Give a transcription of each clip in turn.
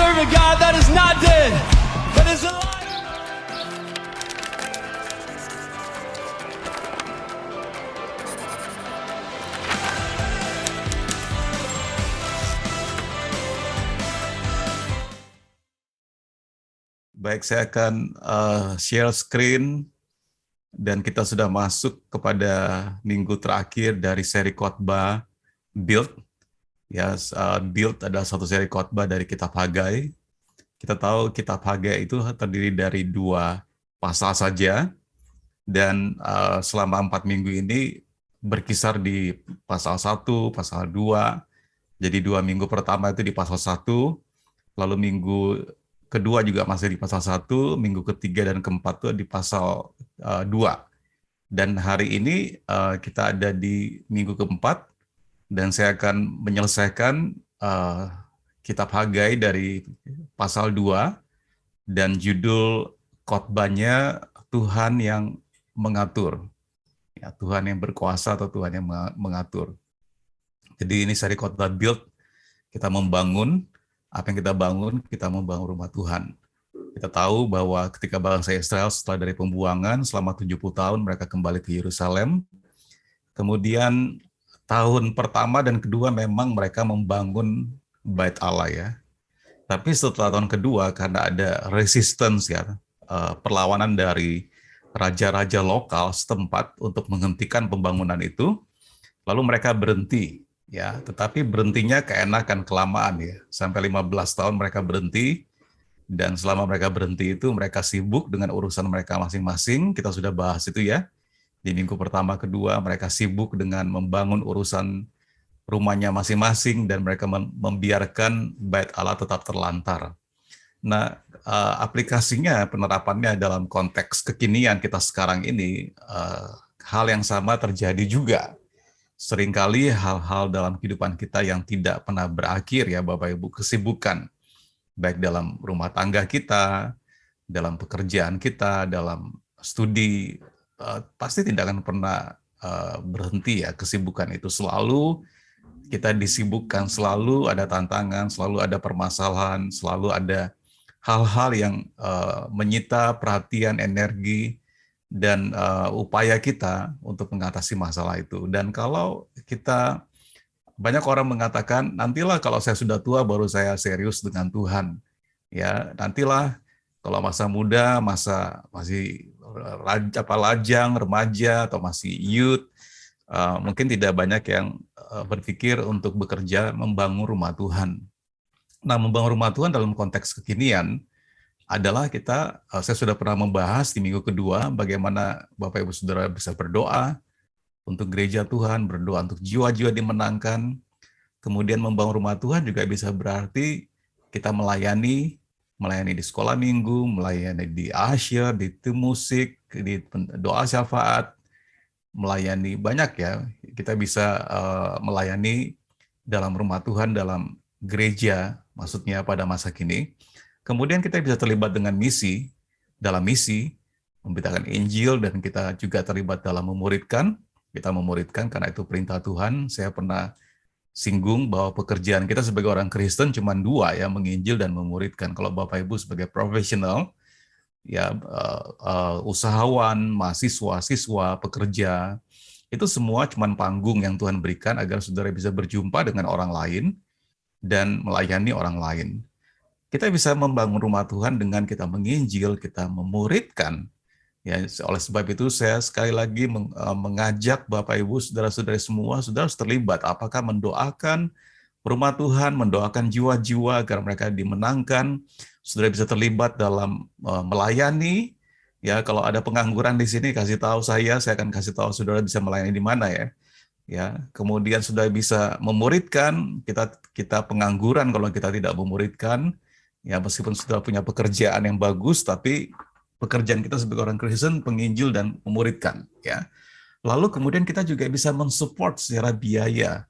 serve a God that is not dead, but is alive. Baik, saya akan share screen dan kita sudah masuk kepada minggu terakhir dari seri khotbah Build. Ya, Build adalah satu seri khotbah dari Kitab Hagai. Kita tahu Kitab Hagai itu terdiri dari 2 pasal saja, dan selama 4 minggu ini berkisar di pasal 1, pasal 2. Jadi 2 minggu pertama itu di pasal 1, lalu minggu kedua juga masih di pasal 1, minggu ketiga dan keempat itu di pasal 2. Dan hari ini kita ada di minggu keempat, dan saya akan menyelesaikan Kitab Hagai dari pasal 2, dan judul khotbahnya Tuhan yang mengatur. Ya, Tuhan yang berkuasa atau Tuhan yang mengatur. Jadi ini seri khotbah Build, kita membangun. Apa yang kita bangun? Kita membangun rumah Tuhan. Kita tahu bahwa ketika bangsa Israel setelah dari pembuangan, selama 70 tahun mereka kembali ke Yerusalem. Kemudian tahun pertama dan kedua memang mereka membangun Bait Allah ya. Tapi setelah tahun kedua, karena ada resistance ya, perlawanan dari raja-raja lokal setempat untuk menghentikan pembangunan itu, lalu mereka berhenti. Ya, tetapi berhentinya keenakan kelamaan ya. Sampai 15 tahun mereka berhenti, dan selama mereka berhenti itu mereka sibuk dengan urusan mereka masing-masing. Kita sudah bahas itu ya. Di minggu pertama kedua mereka sibuk dengan membangun urusan rumahnya masing-masing, dan mereka membiarkan Bait Allah tetap terlantar. Nah, aplikasinya, penerapannya dalam konteks kekinian kita sekarang ini, hal yang sama terjadi juga. Seringkali hal-hal dalam kehidupan kita yang tidak pernah berakhir ya Bapak Ibu, kesibukan, baik dalam rumah tangga kita, dalam pekerjaan kita, dalam studi, pasti tidak akan pernah berhenti ya. Kesibukan itu selalu kita disibukkan, selalu ada tantangan, selalu ada permasalahan, selalu ada hal-hal yang menyita perhatian, energi, dan upaya kita untuk mengatasi masalah itu. Dan kalau kita, banyak orang mengatakan, nantilah kalau saya sudah tua baru saya serius dengan Tuhan. Ya, nantilah kalau masa muda, masa masih lajang, remaja, atau masih youth, mungkin tidak banyak yang berpikir untuk bekerja membangun rumah Tuhan. Nah, membangun rumah Tuhan dalam konteks kekinian adalah saya sudah pernah membahas di minggu kedua bagaimana Bapak Ibu Saudara bisa berdoa untuk gereja Tuhan, berdoa untuk jiwa-jiwa dimenangkan. Kemudian membangun rumah Tuhan juga bisa berarti kita melayani di sekolah minggu, melayani di asyir, di tim musik, di doa syafaat, melayani banyak ya. Kita bisa melayani dalam rumah Tuhan, dalam gereja, maksudnya pada masa kini. Kemudian kita bisa terlibat dengan misi, dalam misi, memberitakan Injil, dan kita juga terlibat dalam memuridkan. Kita memuridkan karena itu perintah Tuhan. Saya pernah singgung bahwa pekerjaan kita sebagai orang Kristen cuma 2 ya, menginjil dan memuridkan. Kalau Bapak Ibu sebagai profesional, ya usahawan, mahasiswa, siswa, pekerja, itu semua cuma panggung yang Tuhan berikan agar saudara bisa berjumpa dengan orang lain dan melayani orang lain. Kita bisa membangun rumah Tuhan dengan kita menginjil, kita memuridkan. Ya, oleh sebab itu saya sekali lagi mengajak Bapak Ibu, saudara-saudari semua, saudara harus terlibat. Apakah mendoakan rumah Tuhan, mendoakan jiwa-jiwa agar mereka dimenangkan. Saudara bisa terlibat dalam melayani. Ya, kalau ada pengangguran di sini, kasih tahu saya akan kasih tahu saudara bisa melayani di mana ya. Ya, kemudian sudah bisa memuridkan, kita pengangguran kalau kita tidak memuridkan. Ya, meskipun sudah punya pekerjaan yang bagus, tapi pekerjaan kita sebagai orang Kristen penginjil dan memuridkan. Ya, lalu kemudian kita juga bisa mensupport secara biaya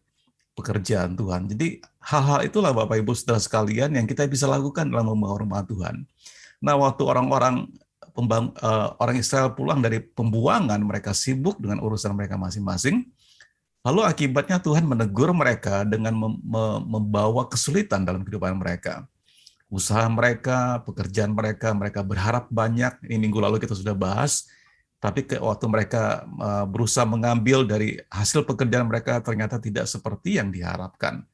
pekerjaan Tuhan. Jadi hal-hal itulah Bapak Ibu Saudara sekalian yang kita bisa lakukan dalam membangun rumah Tuhan. Nah, waktu orang Israel pulang dari pembuangan, mereka sibuk dengan urusan mereka masing-masing. Lalu akibatnya Tuhan menegur mereka dengan membawa kesulitan dalam kehidupan mereka. usaha mereka, pekerjaan mereka, mereka berharap banyak. Ini minggu lalu kita sudah bahas, tapi waktu mereka berusaha mengambil dari hasil pekerjaan mereka ternyata tidak seperti yang diharapkan.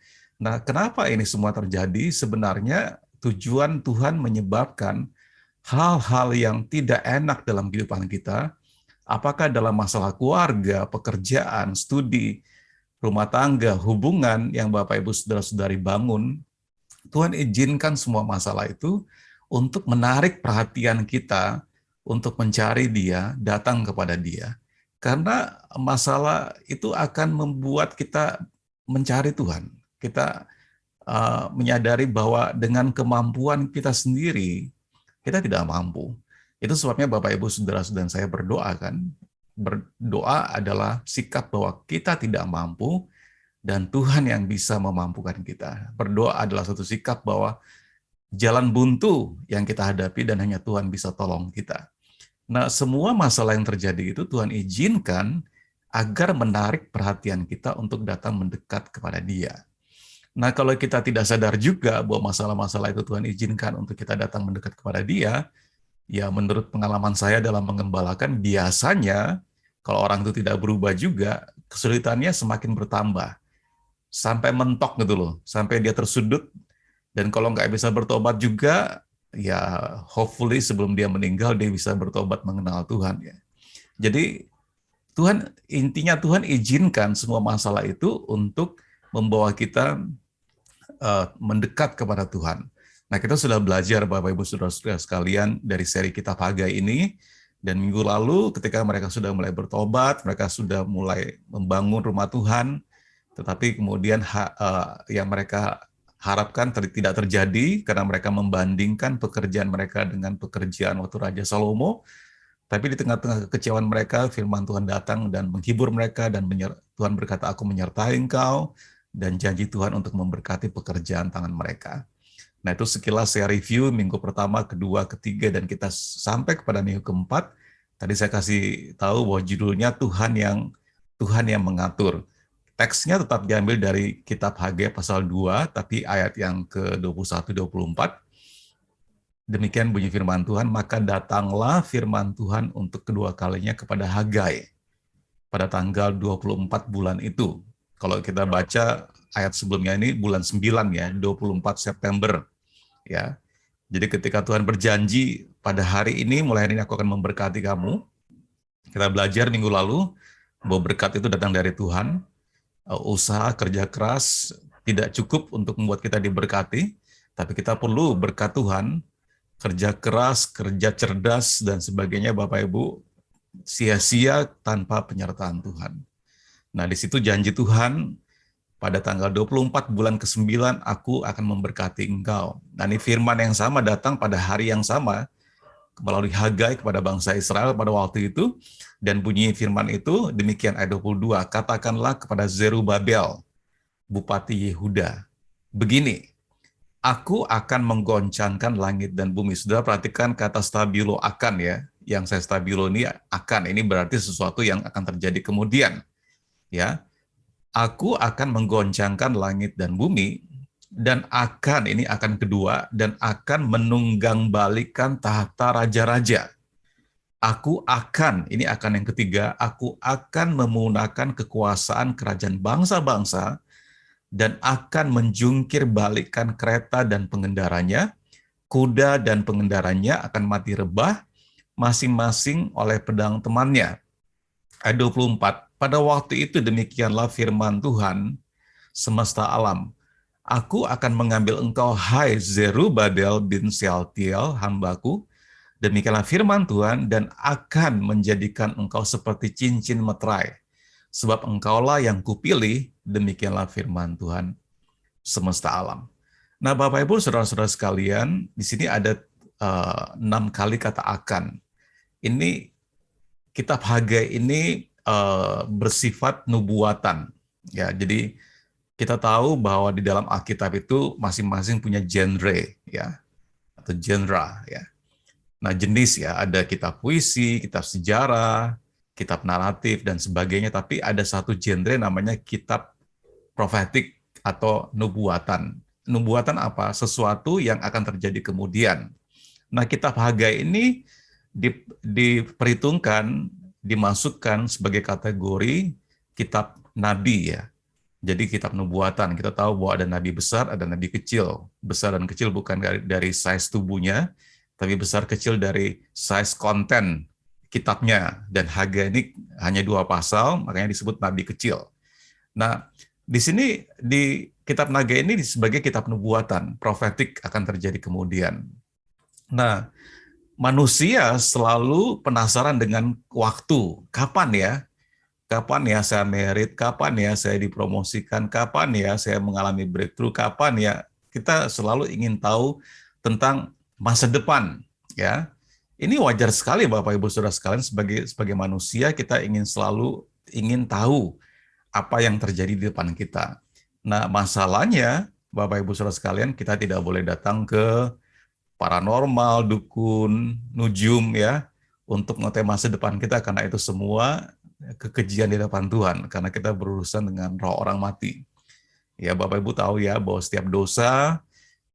Nah, kenapa ini semua terjadi? Sebenarnya tujuan Tuhan menyebabkan hal-hal yang tidak enak dalam kehidupan kita, apakah dalam masalah keluarga, pekerjaan, studi, rumah tangga, hubungan yang Bapak Ibu Saudara-saudari bangun, Tuhan izinkan semua masalah itu untuk menarik perhatian kita untuk mencari Dia, datang kepada Dia. Karena masalah itu akan membuat kita mencari Tuhan. Kita menyadari bahwa dengan kemampuan kita sendiri, kita tidak mampu. Itu sebabnya Bapak, Ibu, Saudara-saudara saya berdoa kan. Berdoa adalah sikap bahwa kita tidak mampu, dan Tuhan yang bisa memampukan kita. Berdoa adalah satu sikap bahwa jalan buntu yang kita hadapi dan hanya Tuhan bisa tolong kita. Nah, semua masalah yang terjadi itu Tuhan izinkan agar menarik perhatian kita untuk datang mendekat kepada Dia. Nah, kalau kita tidak sadar juga bahwa masalah-masalah itu Tuhan izinkan untuk kita datang mendekat kepada Dia, ya menurut pengalaman saya dalam mengembalakan, biasanya kalau orang itu tidak berubah juga, kesulitannya semakin bertambah. Sampai mentok gitu loh, sampai dia tersudut, dan kalau nggak bisa bertobat juga, ya hopefully sebelum dia meninggal, dia bisa bertobat mengenal Tuhan. Ya. Jadi intinya Tuhan izinkan semua masalah itu untuk membawa kita mendekat kepada Tuhan. Nah, kita sudah belajar Bapak Ibu Saudara-saudara sekalian dari seri Kitab Hagai ini, dan minggu lalu ketika mereka sudah mulai bertobat, mereka sudah mulai membangun rumah Tuhan, tetapi kemudian yang mereka harapkan tidak terjadi karena mereka membandingkan pekerjaan mereka dengan pekerjaan waktu Raja Salomo. Tapi di tengah-tengah kekecewaan mereka, firman Tuhan datang dan menghibur mereka, dan Tuhan berkata, "Aku menyertai engkau," dan janji Tuhan untuk memberkati pekerjaan tangan mereka. Nah, itu sekilas saya review minggu pertama, kedua, ketiga, dan kita sampai kepada minggu keempat. Tadi saya kasih tahu bahwa judulnya Tuhan yang mengatur. Teksnya tetap diambil dari Kitab Hagai pasal 2, tapi ayat yang ke-21-24. Demikian bunyi firman Tuhan, "Maka datanglah firman Tuhan untuk kedua kalinya kepada Hagai pada tanggal 24 bulan itu." Kalau kita baca ayat sebelumnya ini bulan 9 ya, 24 September. Ya. Jadi ketika Tuhan berjanji, pada hari ini, mulai hari ini aku akan memberkati kamu. Kita belajar minggu lalu bahwa berkat itu datang dari Tuhan. Usaha, kerja keras tidak cukup untuk membuat kita diberkati, tapi kita perlu berkat Tuhan, kerja keras, kerja cerdas, dan sebagainya, Bapak Ibu, sia-sia tanpa penyertaan Tuhan. Nah, di situ janji Tuhan, pada tanggal 24 bulan ke-9, aku akan memberkati engkau. Nah, ini firman yang sama datang pada hari yang sama, melalui Hagai kepada bangsa Israel pada waktu itu, dan bunyi firman itu demikian ayat 22, "Katakanlah kepada Zerubabel, Bupati Yehuda, begini, aku akan menggoncangkan langit dan bumi." Saudara perhatikan kata stabilo akan ya, yang saya stabilo ini akan, ini berarti sesuatu yang akan terjadi kemudian. Ya, aku akan menggoncangkan langit dan bumi, dan ini akan kedua, dan akan menunggangbalikan tahta raja-raja. Ini akan yang ketiga, aku akan memunahkan kekuasaan kerajaan bangsa-bangsa, dan akan menjungkir balikan kereta dan pengendaranya, kuda dan pengendaranya akan mati rebah, masing-masing oleh pedang temannya. Ayat 24, pada waktu itu demikianlah firman Tuhan semesta alam. Aku akan mengambil engkau, hai Zerubabel bin Sealtiel, hambaku, demikianlah firman Tuhan, dan akan menjadikan engkau seperti cincin meterai, sebab engkaulah yang kupilih, demikianlah firman Tuhan semesta alam. Nah, Bapak Ibu, saudara-saudara sekalian, di sini ada 6 kali kata akan. Ini Kitab Hagai ini bersifat nubuatan. Ya, jadi kita tahu bahwa di dalam Alkitab itu masing-masing punya genre ya, atau genre ya. Nah, jenis ya, ada kitab puisi, kitab sejarah, kitab naratif dan sebagainya, tapi ada satu genre namanya kitab profetik atau nubuatan. nubuatan apa? Sesuatu yang akan terjadi kemudian. Nah, kitab Hagai ini diperhitungkan, dimasukkan sebagai kategori kitab nabi ya. Jadi kitab nubuatan, kita tahu bahwa ada nabi besar, ada nabi kecil. Besar dan kecil bukan dari size tubuhnya, tapi besar kecil dari size konten kitabnya. Dan Hagai ini hanya 2 pasal, makanya disebut nabi kecil. Nah, di sini di kitab Hagai ini sebagai kitab nubuatan, profetik akan terjadi kemudian. Nah, manusia selalu penasaran dengan waktu. Kapan ya? Kapan ya saya merit? Kapan ya saya dipromosikan? Kapan ya saya mengalami breakthrough? Kapan ya? Kita selalu ingin tahu tentang masa depan, ya. Ini wajar sekali Bapak Ibu Saudara sekalian, sebagai manusia kita selalu ingin tahu apa yang terjadi di depan kita. Nah, masalahnya Bapak Ibu Saudara sekalian, kita tidak boleh datang ke paranormal, dukun, nujum ya, untuk mengetahui masa depan kita, karena itu semua kekejian di depan Tuhan, karena kita berurusan dengan roh orang mati. Ya, Bapak Ibu tahu ya bahwa setiap dosa,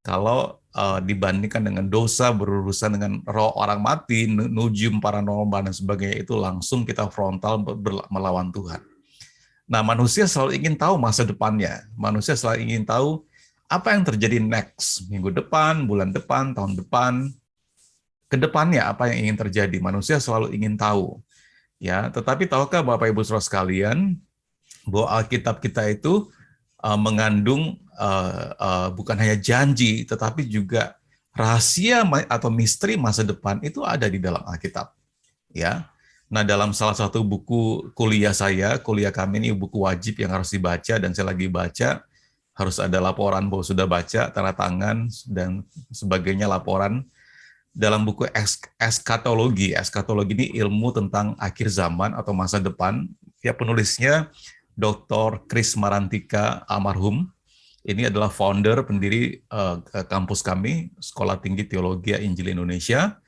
kalau dibandingkan dengan dosa berurusan dengan roh orang mati, nujum, paranormal dan sebagainya, itu langsung kita frontal melawan Tuhan. Nah, manusia selalu ingin tahu masa depannya. Manusia selalu ingin tahu apa yang terjadi next, minggu depan, bulan depan, tahun depan, ke depannya apa yang ingin terjadi. Manusia selalu ingin tahu. Ya, tetapi tahukah Bapak Ibu Saudara sekalian bahwa Alkitab kita itu mengandung bukan hanya janji, tetapi juga rahasia atau misteri masa depan itu ada di dalam Alkitab. Ya, nah dalam salah satu buku kuliah kami ini buku wajib yang harus dibaca dan saya lagi baca, harus ada laporan bahwa sudah baca, tanda tangan dan sebagainya laporan. Dalam buku eskatologi ini ilmu tentang akhir zaman atau masa depan. Ya, penulisnya Dr. Chris Marantika almarhum. Ini adalah founder, pendiri kampus kami, Sekolah Tinggi Teologi Injil Indonesia.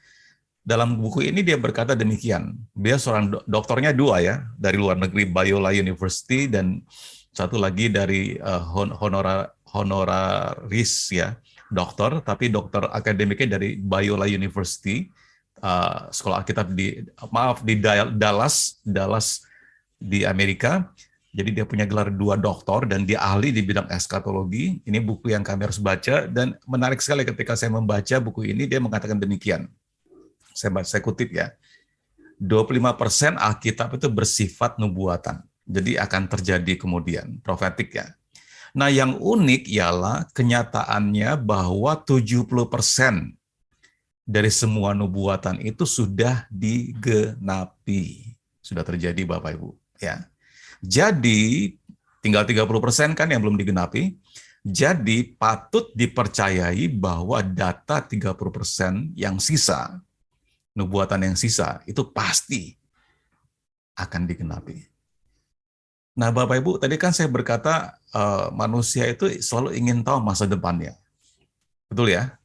Dalam buku ini dia berkata demikian. Dia seorang doktornya 2 ya, dari luar negeri, Biola University, dan satu lagi dari honoraris ya, dokter, tapi dokter akademiknya dari Biola University, sekolah Alkitab di Dallas di Amerika. Jadi dia punya gelar 2 doktor dan dia ahli di bidang eskatologi. Ini buku yang kami harus baca dan menarik sekali ketika saya membaca buku ini, dia mengatakan demikian. Saya kutip ya. 25% Alkitab itu bersifat nubuatan. Jadi akan terjadi kemudian, profetik ya. Nah, yang unik ialah kenyataannya bahwa 70% dari semua nubuatan itu sudah digenapi. Sudah terjadi Bapak Ibu. Ya. Jadi, tinggal 30% kan yang belum digenapi. Jadi, patut dipercayai bahwa data 30% yang sisa, nubuatan yang sisa, itu pasti akan digenapi. Nah, Bapak Ibu, tadi kan saya berkata manusia itu selalu ingin tahu masa depannya. Betul ya?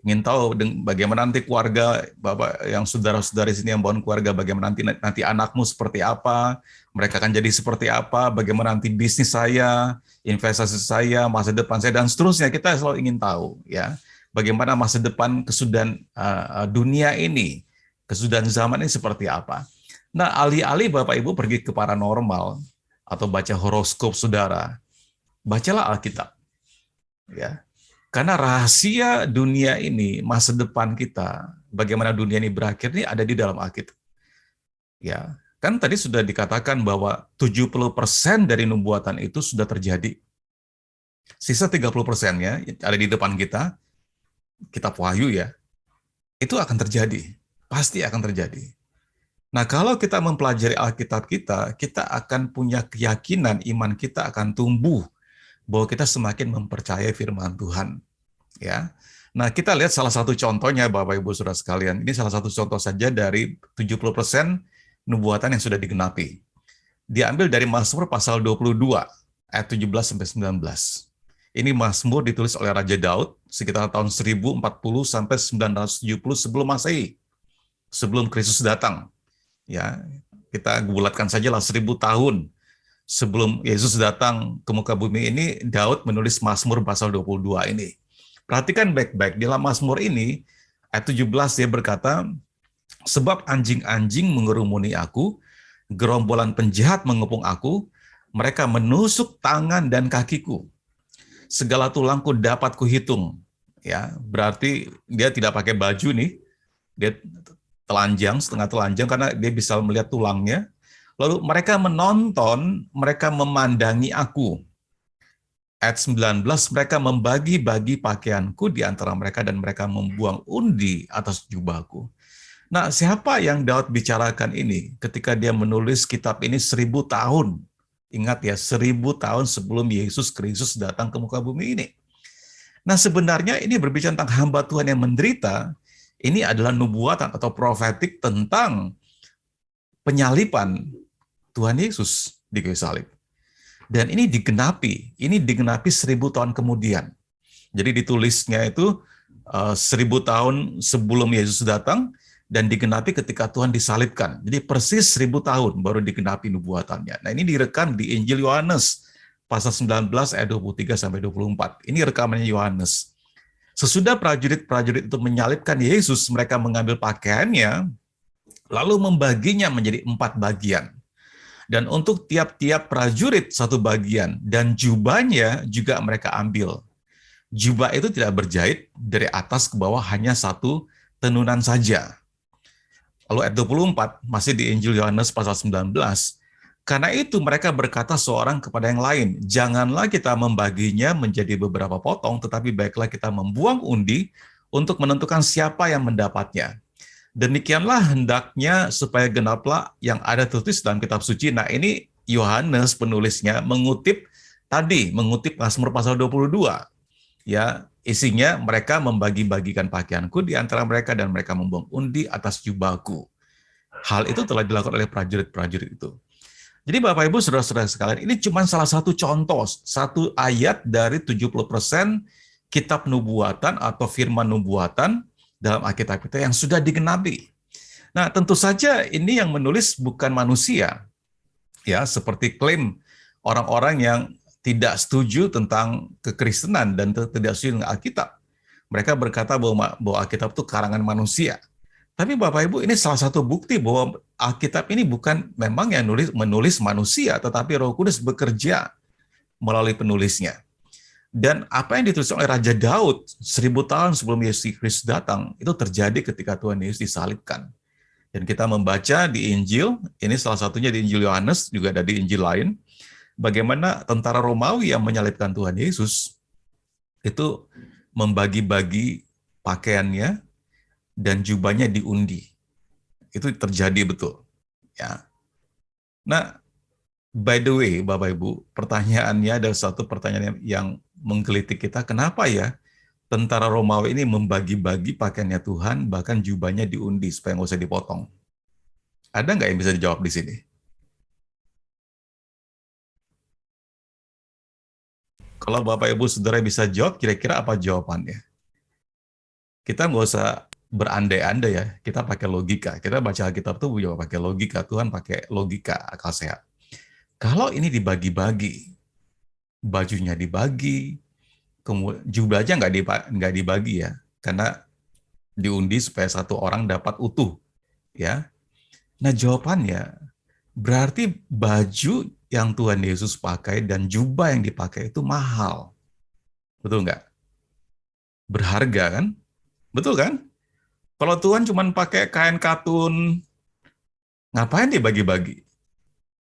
Ingin tahu bagaimana nanti keluarga, Bapak yang saudara-saudari sini yang bangun keluarga, bagaimana nanti anakmu seperti apa, mereka akan jadi seperti apa, bagaimana nanti bisnis saya, investasi saya, masa depan saya, dan seterusnya. Kita selalu ingin tahu ya, bagaimana masa depan kesudahan dunia ini, kesudahan zaman ini seperti apa. Nah, alih-alih Bapak Ibu pergi ke paranormal, atau baca horoskop saudara, bacalah Alkitab. Ya. Karena rahasia dunia ini, masa depan kita, bagaimana dunia ini berakhir ini ada di dalam Alkitab. Ya, kan tadi sudah dikatakan bahwa 70% dari nubuatan itu sudah terjadi. Sisa 30%-nya ada di depan kita, kitab Wahyu ya. Itu akan terjadi. Pasti akan terjadi. Nah, kalau kita mempelajari Alkitab kita akan punya keyakinan, iman kita akan tumbuh bahwa kita semakin mempercayai firman Tuhan. Ya. Nah, kita lihat salah satu contohnya Bapak Ibu Saudara sekalian. Ini salah satu contoh saja dari 70% nubuatan yang sudah digenapi. Diambil dari Mazmur pasal 22 ayat 17 sampai 19. Ini Mazmur ditulis oleh Raja Daud sekitar tahun 1040 sampai 970 sebelum Masehi. Sebelum Kristus datang. Ya, kita bulatkan saja lah 1000 tahun sebelum Yesus datang ke muka bumi ini, Daud menulis Mazmur pasal 22 ini. Perhatikan baik-baik, di dalam Mazmur ini, ayat 17 dia berkata, sebab anjing-anjing mengerumuni aku, gerombolan penjahat mengepung aku, mereka menusuk tangan dan kakiku. Segala tulangku dapat kuhitung. Ya, berarti dia tidak pakai baju nih, dia telanjang, setengah telanjang karena dia bisa melihat tulangnya. Lalu mereka menonton, mereka memandangi aku. Ayat 19, mereka membagi-bagi pakaianku di antara mereka dan mereka membuang undi atas jubahku. Nah, siapa yang Daud bicarakan ini ketika dia menulis kitab ini 1000 tahun? Ingat ya, 1000 tahun sebelum Yesus Kristus datang ke muka bumi ini. Nah, sebenarnya ini berbicara tentang hamba Tuhan yang menderita. Ini adalah nubuatan atau profetik tentang penyaliban Tuhan Yesus di kayu salib. Dan ini digenapi 1000 tahun kemudian. Jadi ditulisnya itu 1000 tahun sebelum Yesus datang, dan digenapi ketika Tuhan disalibkan. Jadi persis 1000 tahun baru digenapi nubuatannya. Nah, ini direkam di Injil Yohanes pasal 19 ayat 23 sampai 24. Ini rekamannya Yohanes. Sesudah prajurit-prajurit itu menyalibkan Yesus, mereka mengambil pakaiannya lalu membaginya menjadi 4 bagian. Dan untuk tiap-tiap prajurit 1 bagian, dan jubahnya juga mereka ambil. Jubah itu tidak berjahit, dari atas ke bawah hanya 1 tenunan saja. Lalu ayat 24, masih di Injil Yohanes pasal 19, karena itu mereka berkata seorang kepada yang lain, janganlah kita membaginya menjadi beberapa potong, tetapi baiklah kita membuang undi untuk menentukan siapa yang mendapatnya. Demikianlah hendaknya supaya genaplah yang ada tertulis dalam kitab suci. Nah, ini Yohanes penulisnya mengutip Mazmur pasal 22. Ya, isinya mereka membagi-bagikan pakaianku di antara mereka dan mereka membuang undi atas jubahku. Hal itu telah dilakukan oleh prajurit-prajurit itu. Jadi Bapak Ibu Saudara-saudara sekalian, ini cuma salah satu contoh, satu ayat dari 70% kitab nubuatan atau firman nubuatan dalam Alkitab kita yang sudah digenapi. Nah, tentu saja ini yang menulis bukan manusia. Ya, seperti klaim orang-orang yang tidak setuju tentang kekristenan dan tidak setuju dengan Alkitab. Mereka berkata bahwa Alkitab itu karangan manusia. Tapi Bapak Ibu, ini salah satu bukti bahwa Alkitab ini bukan memang yang menulis manusia, tetapi Roh Kudus bekerja melalui penulisnya. Dan apa yang ditulis oleh Raja Daud 1000 tahun sebelum Yesus Kristus datang, itu terjadi ketika Tuhan Yesus disalibkan. Dan kita membaca di Injil, ini salah satunya di Injil Yohanes, juga ada di Injil lain, bagaimana tentara Romawi yang menyalibkan Tuhan Yesus itu membagi-bagi pakaiannya dan jubahnya diundi. Itu terjadi betul. Ya. Nah, by the way, Bapak Ibu, pertanyaannya ada satu pertanyaan yang menggelitik kita, kenapa ya tentara Romawi ini membagi-bagi pakaiannya Tuhan, bahkan jubahnya diundi supaya nggak usah dipotong? Ada nggak yang bisa dijawab di sini? Kalau Bapak Ibu Saudara bisa jawab, kira-kira apa jawabannya? Kita nggak usah berandai-andai ya, kita pakai logika. Kita baca Alkitab tuh juga pakai logika, Tuhan pakai logika, akal sehat. Kalau ini dibagi-bagi, bajunya dibagi, kemudian jubahnya nggak dibagi ya, karena diundi supaya satu orang dapat utuh, ya. Nah, jawabannya berarti baju yang Tuhan Yesus pakai dan jubah yang dipakai itu mahal. Betul nggak? Berharga kan? Betul kan? Kalau Tuhan cuma pakai kain katun, ngapain dibagi-bagi?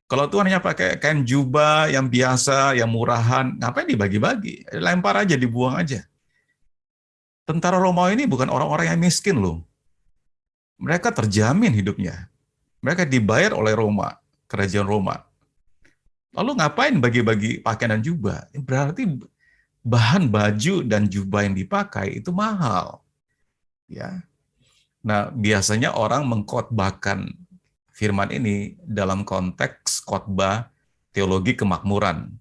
Kalau Tuhan hanya pakai kain jubah yang biasa, yang murahan, ngapain dibagi-bagi? Lempar aja, dibuang aja. Tentara Romawi ini bukan orang-orang yang miskin loh. Mereka terjamin hidupnya. Mereka dibayar oleh Roma, kerajaan Roma. Lalu ngapain bagi-bagi pakaian dan jubah? Berarti bahan baju dan jubah yang dipakai itu mahal. Ya. Nah, biasanya orang mengkhotbahkan firman ini dalam konteks khotbah teologi kemakmuran,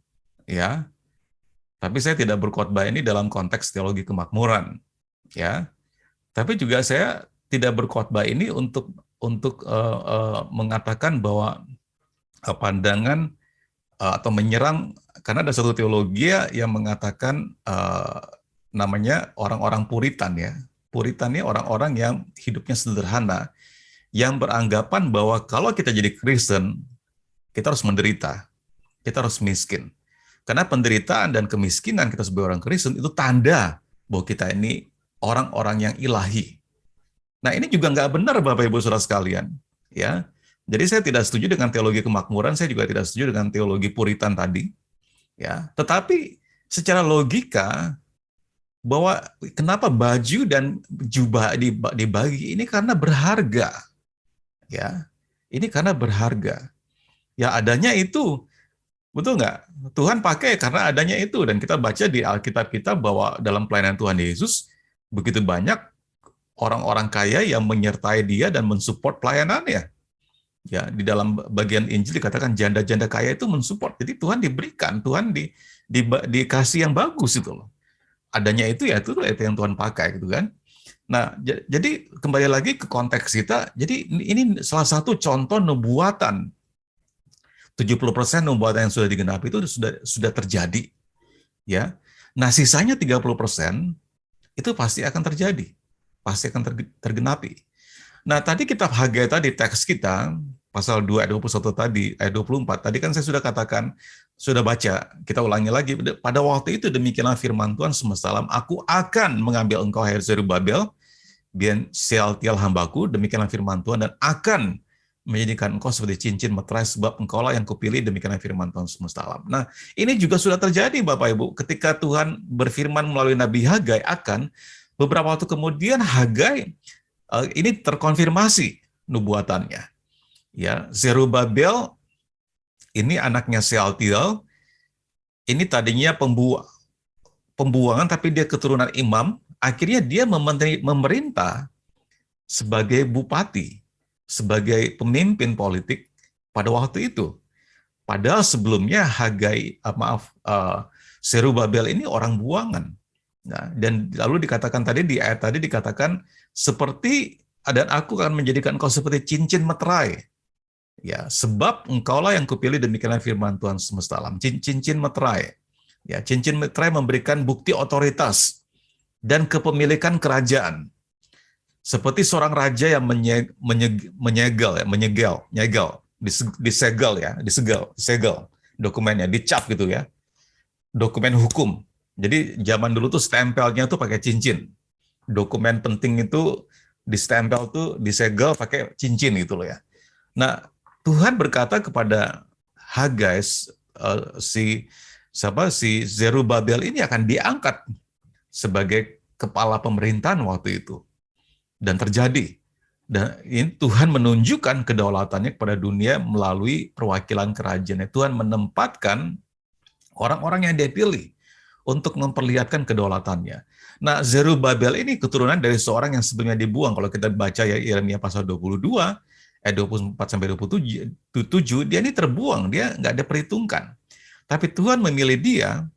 ya. Tapi saya tidak berkhotbah ini dalam konteks teologi kemakmuran, ya. Tapi juga saya tidak berkhotbah ini untuk mengatakan bahwa pandangan atau menyerang, karena ada satu teologi yang mengatakan namanya orang-orang Puritan ya. Puritan ini orang-orang yang hidupnya sederhana, yang beranggapan bahwa kalau kita jadi Kristen, kita harus menderita, kita harus miskin. Karena penderitaan dan kemiskinan kita sebagai orang Kristen itu tanda bahwa kita ini orang-orang yang ilahi. Nah, ini juga nggak benar Bapak Ibu Saudara sekalian, ya. Jadi saya tidak setuju dengan teologi kemakmuran, saya juga tidak setuju dengan teologi Puritan tadi, ya. Tetapi secara logika bahwa kenapa baju dan jubah dibagi ini karena berharga, ya. Ini karena berharga. Ya adanya itu, betul nggak? Tuhan pakai karena adanya itu, dan kita baca di Alkitab kita bahwa dalam pelayanan Tuhan Yesus begitu banyak orang-orang kaya yang menyertai dia dan mensupport pelayanannya. Ya, di dalam bagian Injil dikatakan janda-janda kaya itu mensupport. Jadi Tuhan diberikan, Tuhan dikasih yang bagus itu loh. Adanya itu ya itu yang Tuhan pakai gitu kan. Nah, jadi kembali lagi ke konteks kita. Jadi ini salah satu contoh nubuatan. 70% nubuatan yang sudah digenapi itu sudah terjadi. Ya. Nah, sisanya 30% itu pasti akan terjadi. Pasti akan tergenapi. Nah, tadi kitab Hagai tadi, teks kita, pasal 2 ayat 21 tadi, ayat 24, tadi kan saya sudah katakan, sudah baca, kita ulangi lagi, pada waktu itu demikianlah firman Tuhan semesta alam, aku akan mengambil engkau, hai Zerubabel, biar Sealtiel hambaku, demikianlah firman Tuhan, dan akan menjadikan engkau seperti cincin meterai, sebab engkaulah yang kupilih, demikianlah firman Tuhan semesta alam. Nah, ini juga sudah terjadi Bapak Ibu, ketika Tuhan berfirman melalui Nabi Hagai akan, beberapa waktu kemudian Hagai ini terkonfirmasi nubuatannya. Ya, Zerubabel ini anaknya Sealtiel. Ini tadinya pembuangan tapi dia keturunan imam, akhirnya dia memerintah sebagai bupati, sebagai pemimpin politik pada waktu itu. Padahal sebelumnya Zerubabel ini orang buangan. Nah, dan lalu dikatakan tadi di ayat tadi dikatakan seperti, dan aku akan menjadikan engkau seperti cincin meterai. Ya, sebab engkaulah yang kupilih, demikianlah firman Tuhan semesta alam. Cincin meterai. Ya, cincin meterai memberikan bukti otoritas dan kepemilikan kerajaan. Seperti seorang raja yang disegel dokumennya, dicap gitu ya. Dokumen hukum. Jadi zaman dulu tuh stempelnya tuh pakai cincin. Dokumen penting itu distempel tuh disegel pakai cincin gitu loh ya. Nah, Tuhan berkata kepada Hagai, si Zerubabel ini akan diangkat sebagai kepala pemerintahan waktu itu. Dan terjadi. Dan ini Tuhan menunjukkan kedaulatannya kepada dunia melalui perwakilan kerajaannya. Tuhan menempatkan orang-orang yang dia pilih untuk memperlihatkan kedaulatannya. Nah, Zerubabel ini keturunan dari seorang yang sebelumnya dibuang. Kalau kita baca ya Yeremia pasal 22, ayat 24-27, dia ini terbuang, dia nggak diperhitungkan. Tapi Tuhan memilih dia,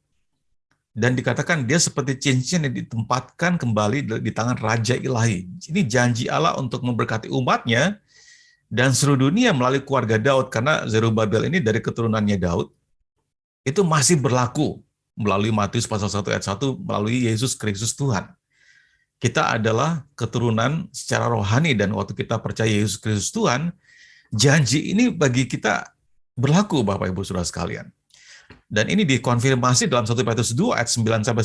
dan dikatakan dia seperti cincin yang ditempatkan kembali di tangan Raja Ilahi. Ini janji Allah untuk memberkati umatnya, dan seluruh dunia melalui keluarga Daud, karena Zerubabel ini dari keturunannya Daud, itu masih berlaku melalui Matius pasal 1 ayat 1, melalui Yesus Kristus Tuhan. Kita adalah keturunan secara rohani, dan waktu kita percaya Yesus Kristus Tuhan, janji ini bagi kita berlaku Bapak Ibu Saudara sekalian. Dan ini dikonfirmasi dalam 1 Petrus 2 ayat 9-10,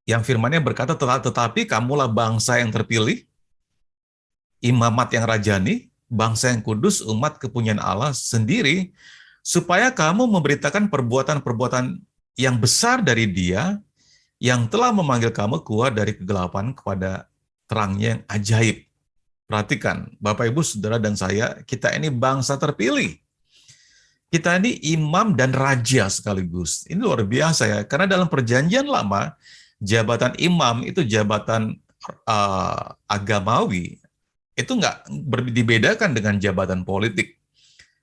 yang firman-Nya berkata, tetapi kamulah bangsa yang terpilih, imamat yang rajani, bangsa yang kudus, umat kepunyaan Allah sendiri, supaya kamu memberitakan perbuatan-perbuatan yang besar dari Dia, yang telah memanggil kamu keluar dari kegelapan kepada terangnya yang ajaib. Perhatikan, Bapak Ibu, Saudara dan saya, kita ini bangsa terpilih. Kita ini imam dan raja sekaligus. Ini luar biasa ya, karena dalam perjanjian lama, jabatan imam itu jabatan agamawi, itu nggak dibedakan dengan jabatan politik.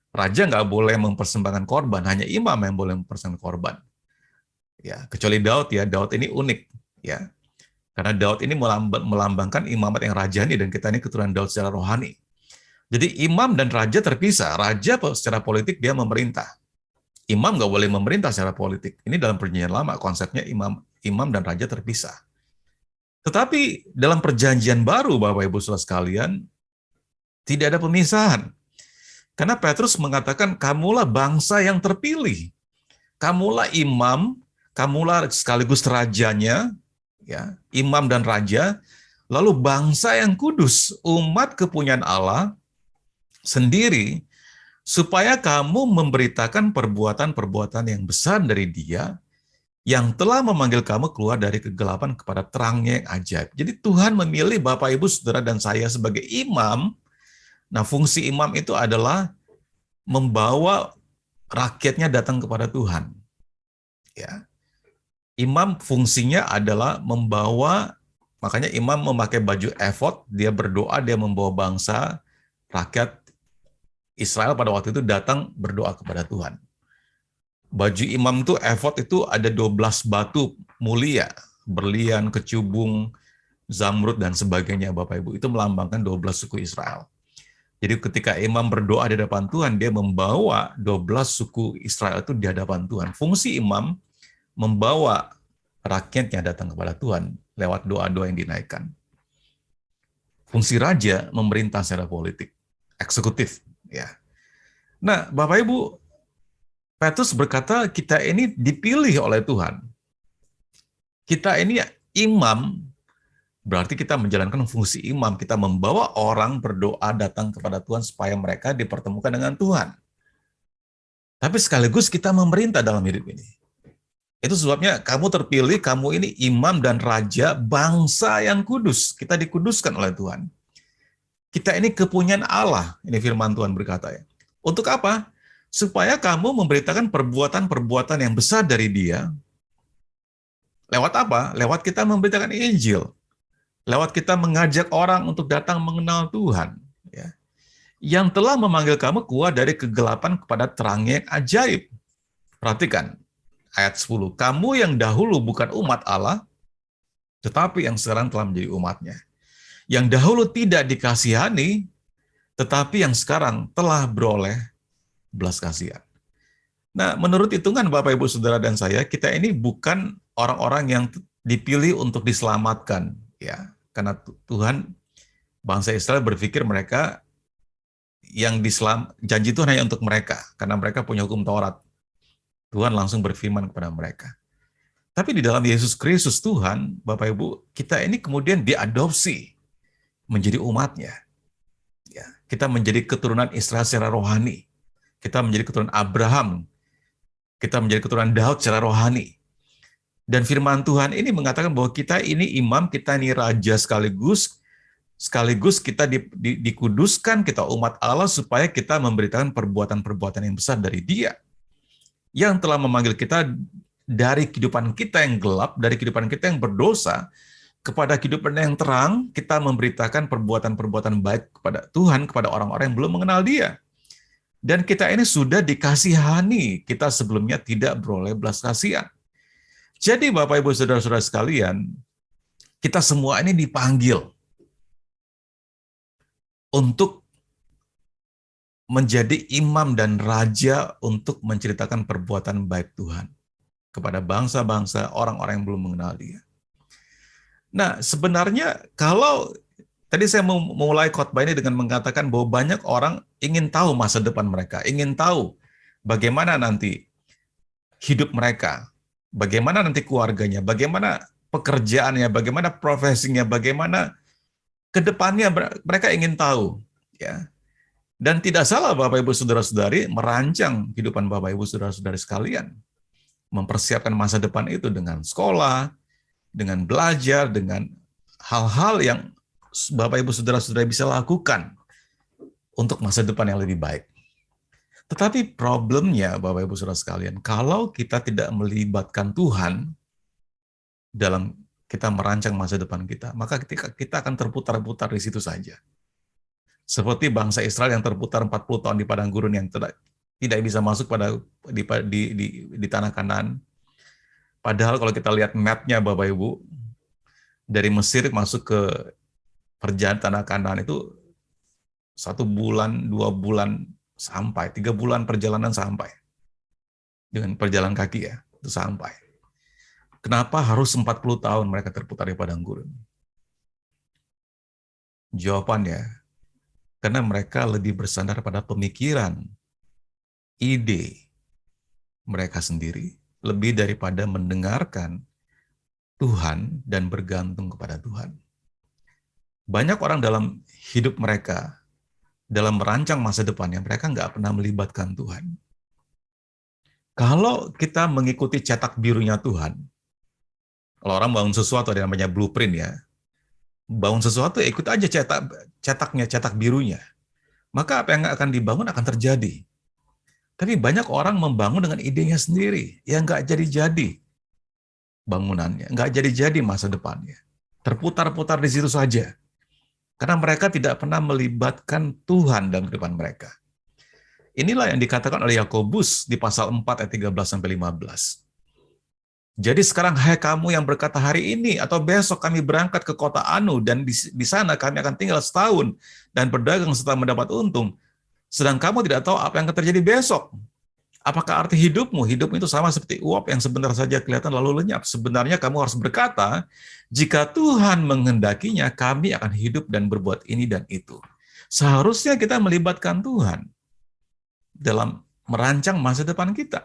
Raja nggak boleh mempersembahkan korban, hanya imam yang boleh mempersembahkan korban. Ya, kecuali Daud ya, Daud ini unik ya. Karena Daud ini melambangkan imamat yang rajani, dan kita ini keturunan Daud secara rohani. Jadi imam dan raja terpisah. Raja secara politik dia memerintah. Imam nggak boleh memerintah secara politik. Ini dalam perjanjian lama, konsepnya imam dan raja terpisah. Tetapi dalam perjanjian baru, Bapak Ibu Saudara sekalian, tidak ada pemisahan. Karena Petrus mengatakan, kamulah bangsa yang terpilih. Kamulah imam, kamulah sekaligus rajanya, ya, imam dan raja, lalu bangsa yang kudus, umat kepunyaan Allah sendiri, supaya kamu memberitakan perbuatan-perbuatan yang besar dari Dia, yang telah memanggil kamu keluar dari kegelapan kepada terangnya yang ajaib. Jadi Tuhan memilih Bapak, Ibu, Saudara, dan saya sebagai imam. Nah, fungsi imam itu adalah membawa rakyatnya datang kepada Tuhan. Ya. Imam fungsinya adalah membawa, makanya imam memakai baju efod, dia berdoa, dia membawa bangsa, rakyat Israel pada waktu itu datang berdoa kepada Tuhan. Baju imam itu, efod itu ada 12 batu mulia, berlian, kecubung, zamrud, dan sebagainya, Bapak Ibu. Itu melambangkan 12 suku Israel. Jadi ketika imam berdoa di hadapan Tuhan, dia membawa 12 suku Israel itu di hadapan Tuhan. Fungsi imam membawa rakyatnya datang kepada Tuhan lewat doa-doa yang dinaikkan. Fungsi raja memerintah secara politik, eksekutif. Ya. Nah, Bapak Ibu, Petrus berkata, kita ini dipilih oleh Tuhan. Kita ini imam, berarti kita menjalankan fungsi imam. Kita membawa orang berdoa datang kepada Tuhan supaya mereka dipertemukan dengan Tuhan. Tapi sekaligus kita memerintah dalam hidup ini. Itu sebabnya kamu terpilih, kamu ini imam dan raja bangsa yang kudus. Kita dikuduskan oleh Tuhan. Kita ini kepunyaan Allah. Ini firman Tuhan berkata ya. Untuk apa? Supaya kamu memberitakan perbuatan-perbuatan yang besar dari Dia. Lewat apa? Lewat kita memberitakan Injil. Lewat kita mengajak orang untuk datang mengenal Tuhan. Ya. Yang telah memanggil kamu keluar dari kegelapan kepada terangnya yang ajaib. Perhatikan ayat 10. Kamu yang dahulu bukan umat Allah, tetapi yang sekarang telah menjadi umatnya. Yang dahulu tidak dikasihani, tetapi yang sekarang telah beroleh belas kasihan. Nah, menurut hitungan Bapak, Ibu, Saudara, dan saya, kita ini bukan orang-orang yang dipilih untuk diselamatkan, ya. Karena Tuhan, bangsa Israel berpikir mereka yang janji Tuhan hanya untuk mereka, karena mereka punya hukum Taurat. Tuhan langsung berfirman kepada mereka. Tapi di dalam Yesus Kristus Tuhan, Bapak Ibu, kita ini kemudian diadopsi menjadi umatnya. Ya, kita menjadi keturunan Israel secara rohani. Kita menjadi keturunan Abraham. Kita menjadi keturunan Daud secara rohani. Dan firman Tuhan ini mengatakan bahwa kita ini imam, kita ini raja sekaligus kita dikuduskan, kita umat Allah supaya kita memberitakan perbuatan-perbuatan yang besar dari Dia. Yang telah memanggil kita dari kehidupan kita yang gelap, dari kehidupan kita yang berdosa, kepada kehidupan yang terang, kita memberitakan perbuatan-perbuatan baik kepada Tuhan, kepada orang-orang yang belum mengenal Dia. Dan kita ini sudah dikasihani, kita sebelumnya tidak beroleh belas kasihan. Jadi Bapak, Ibu, Saudara-saudara sekalian, kita semua ini dipanggil untuk menjadi imam dan raja untuk menceritakan perbuatan baik Tuhan kepada bangsa-bangsa, orang-orang yang belum mengenal Dia. Nah, sebenarnya kalau tadi saya memulai khotbah ini dengan mengatakan bahwa banyak orang ingin tahu masa depan mereka, ingin tahu bagaimana nanti hidup mereka, bagaimana nanti keluarganya, bagaimana pekerjaannya, bagaimana profesinya, bagaimana kedepannya mereka ingin tahu. Ya. Dan tidak salah Bapak, Ibu, Saudara-saudari merancang kehidupan Bapak, Ibu, Saudara-saudari sekalian. Mempersiapkan masa depan itu dengan sekolah, dengan belajar, dengan hal-hal yang Bapak, Ibu, Saudara-saudara bisa lakukan untuk masa depan yang lebih baik. Tetapi problemnya, Bapak, Ibu, Saudara sekalian, kalau kita tidak melibatkan Tuhan dalam kita merancang masa depan kita, maka kita akan terputar-putar di situ saja. Seperti bangsa Israel yang terputar 40 tahun di padang gurun yang tidak bisa masuk di tanah Kanaan. Padahal kalau kita lihat map-nya, Bapak, Ibu, dari Mesir masuk ke perjalanan tanah Kanaan itu 1 bulan, 2 bulan sampai 3 bulan perjalanan sampai. dengan perjalan kaki ya, itu sampai. Kenapa harus 40 tahun mereka terputar di padang gurun? Jawabannya, karena mereka lebih bersandar pada pemikiran, ide mereka sendiri, lebih daripada mendengarkan Tuhan dan bergantung kepada Tuhan. Banyak orang dalam hidup mereka, dalam merancang masa depannya, mereka nggak pernah melibatkan Tuhan. Kalau kita mengikuti cetak birunya Tuhan, kalau orang bangun sesuatu ada namanya blueprint ya, bangun sesuatu ya ikut aja cetak birunya. Maka apa yang akan dibangun akan terjadi. Tapi banyak orang membangun dengan idenya sendiri, yang nggak jadi-jadi bangunannya, nggak jadi-jadi masa depannya. Terputar-putar di situ saja. Karena mereka tidak pernah melibatkan Tuhan dalam kehidupan mereka. Inilah yang dikatakan oleh Yakobus di pasal 4 ayat 13-15. Jadi sekarang hai kamu yang berkata hari ini atau besok kami berangkat ke kota Anu dan di sana kami akan tinggal setahun dan berdagang serta mendapat untung. Sedang kamu tidak tahu apa yang akan terjadi besok. Apakah arti hidupmu? Hidupmu itu sama seperti uap yang sebentar saja kelihatan lalu lenyap. Sebenarnya kamu harus berkata, jika Tuhan menghendakinya, kami akan hidup dan berbuat ini dan itu. Seharusnya kita melibatkan Tuhan dalam merancang masa depan kita.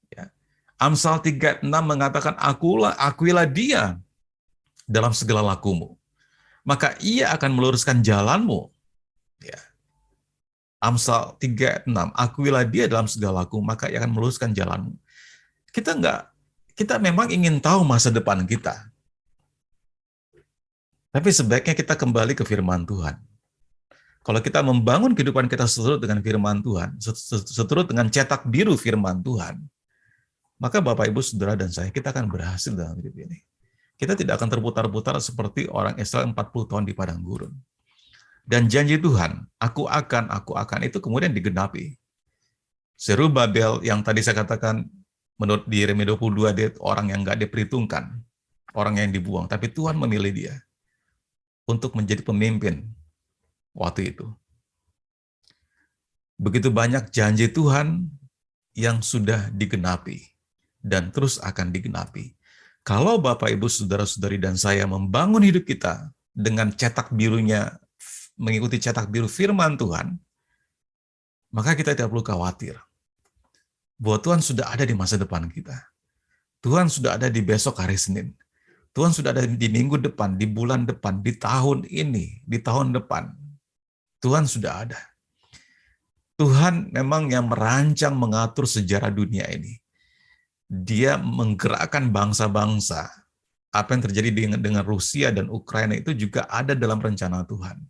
Ya. Amsal 3:6 mengatakan, akuilah dia dalam segala lakumu. Maka ia akan meluruskan jalanmu. Ya. Amsal 3:6, akuilah dia dalam segala laku, maka ia akan meluruskan jalanmu. Kita memang ingin tahu masa depan kita. Tapi sebaiknya kita kembali ke firman Tuhan. Kalau kita membangun kehidupan kita seturut dengan firman Tuhan, seturut dengan cetak biru firman Tuhan, maka Bapak, Ibu, Saudara, dan saya, kita akan berhasil dalam hidup ini. Kita tidak akan terputar-putar seperti orang Israel 40 tahun di padang gurun. Dan janji Tuhan, aku akan, itu kemudian digenapi. Zerubabel yang tadi saya katakan, menurut di Yeremia 22, dia orang yang nggak diperhitungkan, orang yang dibuang, tapi Tuhan memilih dia untuk menjadi pemimpin waktu itu. Begitu banyak janji Tuhan yang sudah digenapi dan terus akan digenapi. Kalau Bapak, Ibu, Saudara-saudari, dan saya membangun hidup kita dengan cetak birunya, mengikuti cetak biru firman Tuhan, maka kita tidak perlu khawatir bahwa Tuhan sudah ada di masa depan kita. Tuhan sudah ada di besok hari Senin. Tuhan sudah ada di minggu depan, di bulan depan, di tahun ini, di tahun depan. Tuhan sudah ada. Tuhan memang yang merancang, mengatur sejarah dunia ini. Dia menggerakkan bangsa-bangsa. Apa yang terjadi dengan Rusia dan Ukraina itu juga ada dalam rencana Tuhan.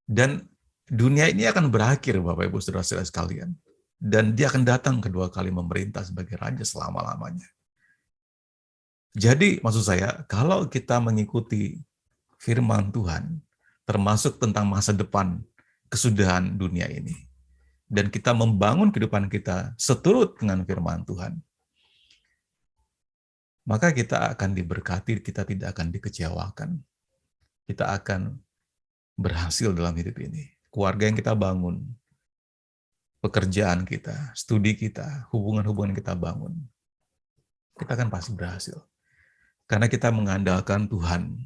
Dan dunia ini akan berakhir, Bapak, Ibu, Saudara-saudara sekalian. Dan dia akan datang kedua kali memerintah sebagai raja selama-lamanya. Jadi, maksud saya, kalau kita mengikuti firman Tuhan, termasuk tentang masa depan kesudahan dunia ini, dan kita membangun kehidupan kita seturut dengan firman Tuhan, maka kita akan diberkati, kita tidak akan dikecewakan. Kita akan berhasil dalam hidup ini. Keluarga yang kita bangun, pekerjaan kita, studi kita, hubungan-hubungan yang kita bangun, kita akan pasti berhasil. Karena kita mengandalkan Tuhan.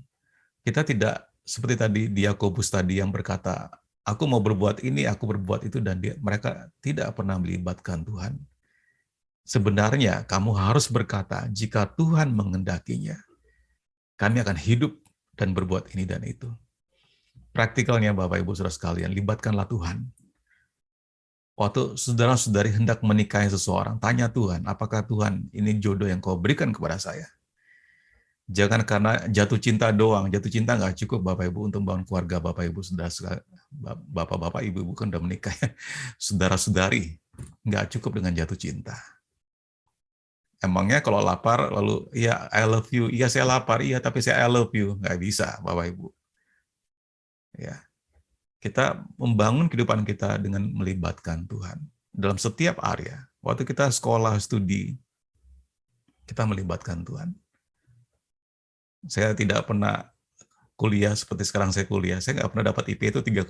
Kita tidak seperti tadi di Yakobus tadi yang berkata, aku mau berbuat ini, aku berbuat itu, dan mereka tidak pernah melibatkan Tuhan. Sebenarnya kamu harus berkata, jika Tuhan menghendakinya, kami akan hidup dan berbuat ini dan itu. Praktikalnya Bapak, Ibu, Saudara sekalian, libatkanlah Tuhan. Waktu saudara-saudari hendak menikahi seseorang, tanya Tuhan, apakah Tuhan ini jodoh yang kau berikan kepada saya? Jangan karena jatuh cinta doang. Jatuh cinta nggak cukup Bapak Ibu untuk membangun keluarga Bapak Ibu, saudara, Bapak-bapak, Ibu-ibu kan udah menikah ya. Saudara-saudari, nggak cukup dengan jatuh cinta. Emangnya kalau lapar lalu, ya I love you, iya saya lapar, iya tapi saya I love you. Nggak bisa Bapak Ibu. Ya, kita membangun kehidupan kita dengan melibatkan Tuhan dalam setiap area. Waktu kita sekolah, studi, kita melibatkan Tuhan. Saya tidak pernah kuliah seperti sekarang saya kuliah. Saya nggak pernah dapat IP itu 3,6.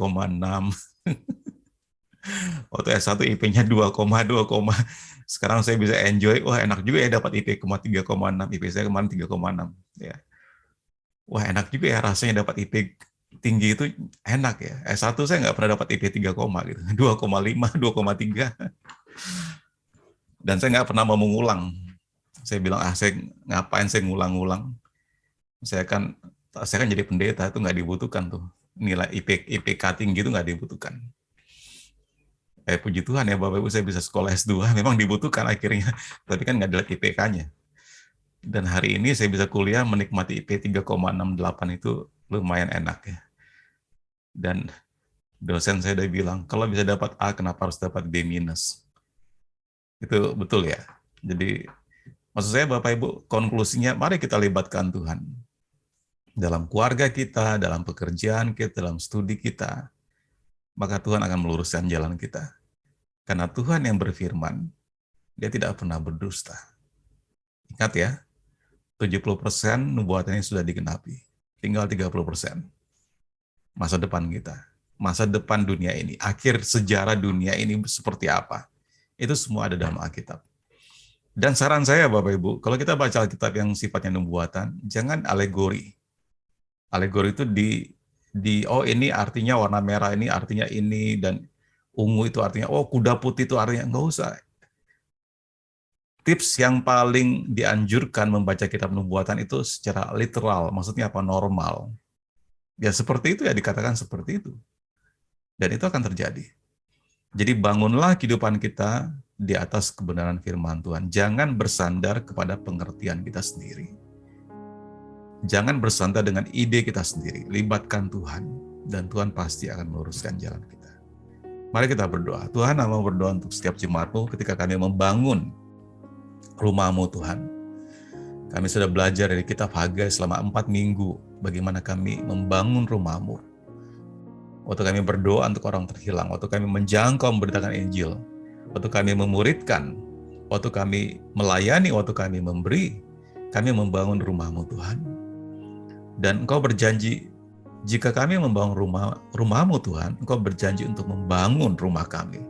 Waktu S1 IP-nya 2,2, sekarang saya bisa enjoy, wah enak juga ya dapat IP 3,6, IP saya kemarin 3,6. Ya. Wah enak juga ya rasanya dapat IP tinggi itu enak ya. S1 saya nggak pernah dapat IP 3, gitu. 2,5, 2,3. Dan saya nggak pernah mau mengulang. Saya bilang, saya ngapain saya ngulang-ngulang. Saya kan jadi pendeta, itu nggak dibutuhkan tuh. Nilai IPK tinggi itu nggak dibutuhkan. Puji Tuhan ya Bapak Ibu, saya bisa sekolah S2, memang dibutuhkan akhirnya. Tapi kan nggak ada IPK-nya. Dan hari ini saya bisa kuliah menikmati IP 3,68 itu lumayan enak ya. Dan dosen saya udah bilang, kalau bisa dapat A, kenapa harus dapat B minus? Itu betul ya. Jadi maksud saya Bapak Ibu, konklusinya mari kita libatkan Tuhan. Dalam keluarga kita, dalam pekerjaan kita, dalam studi kita, maka Tuhan akan meluruskan jalan kita. Karena Tuhan yang berfirman, dia tidak pernah berdusta. Ingat ya, 70% nubuatannya sudah digenapi. Tinggal 30%. Masa depan kita. Masa depan dunia ini. Akhir sejarah dunia ini seperti apa. Itu semua ada dalam Alkitab. Dan saran saya Bapak Ibu, kalau kita baca Alkitab yang sifatnya nubuatan, jangan alegori. Alegori itu oh ini artinya warna merah, ini artinya ini, dan ungu itu artinya, oh kuda putih itu artinya, nggak usah. Tips yang paling dianjurkan membaca kitab nubuatan itu secara literal, maksudnya apa? Normal. Ya seperti itu ya, dikatakan seperti itu. Dan itu akan terjadi. Jadi bangunlah kehidupan kita di atas kebenaran firman Tuhan. Jangan bersandar kepada pengertian kita sendiri. Jangan bersandar dengan ide kita sendiri. Libatkan Tuhan, dan Tuhan pasti akan meluruskan jalan kita. Mari kita berdoa. Tuhan, mau berdoa untuk setiap jemaat-Mu ketika kami membangun rumah-Mu Tuhan. Kami sudah belajar dari kitab Hagai selama 4 minggu bagaimana kami membangun rumah-Mu. Waktu kami berdoa untuk orang terhilang, waktu kami menjangkau memberitakan Injil, waktu kami memuridkan, waktu kami melayani, waktu kami memberi, kami membangun rumah-Mu Tuhan. Dan Engkau berjanji, jika kami membangun rumah-Mu Tuhan, Engkau berjanji untuk membangun rumah kami,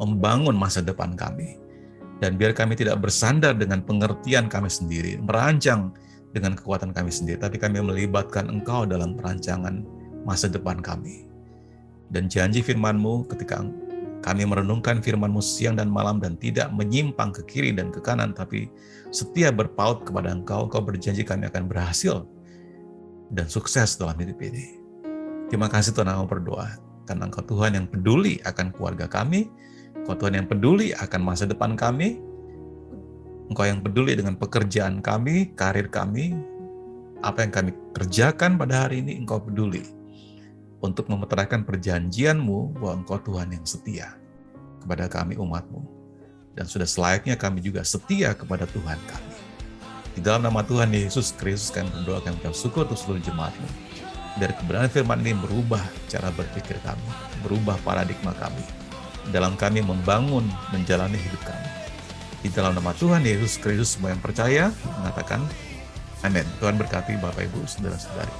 membangun masa depan kami. Dan biar kami tidak bersandar dengan pengertian kami sendiri, merancang dengan kekuatan kami sendiri, tapi kami melibatkan Engkau dalam perancangan masa depan kami. Dan janji firman-Mu ketika kami merenungkan firman-Mu siang dan malam dan tidak menyimpang ke kiri dan ke kanan, tapi setia berpaut kepada Engkau, Engkau berjanji kami akan berhasil dan sukses dalam hidup ini. Terima kasih Tuhan, aku berdoa, karena Engkau Tuhan yang peduli akan keluarga kami, Engkau Tuhan yang peduli akan masa depan kami, Engkau yang peduli dengan pekerjaan kami, karir kami, apa yang kami kerjakan pada hari ini, Engkau peduli untuk memeteraikan perjanjian-Mu bahwa Engkau Tuhan yang setia kepada kami umat-Mu. Dan sudah selayaknya kami juga setia kepada Tuhan kami. Di dalam nama Tuhan Yesus Kristus kami berdoa, kami mengucap syukur untuk seluruh jemaat-Mu. Dari kebenaran firman ini merubah cara berpikir kami, berubah paradigma kami, dalam kami membangun, menjalani hidup kami. Di dalam nama Tuhan Yesus Kristus, semua yang percaya mengatakan amin. Tuhan berkati Bapak Ibu, saudara-saudari.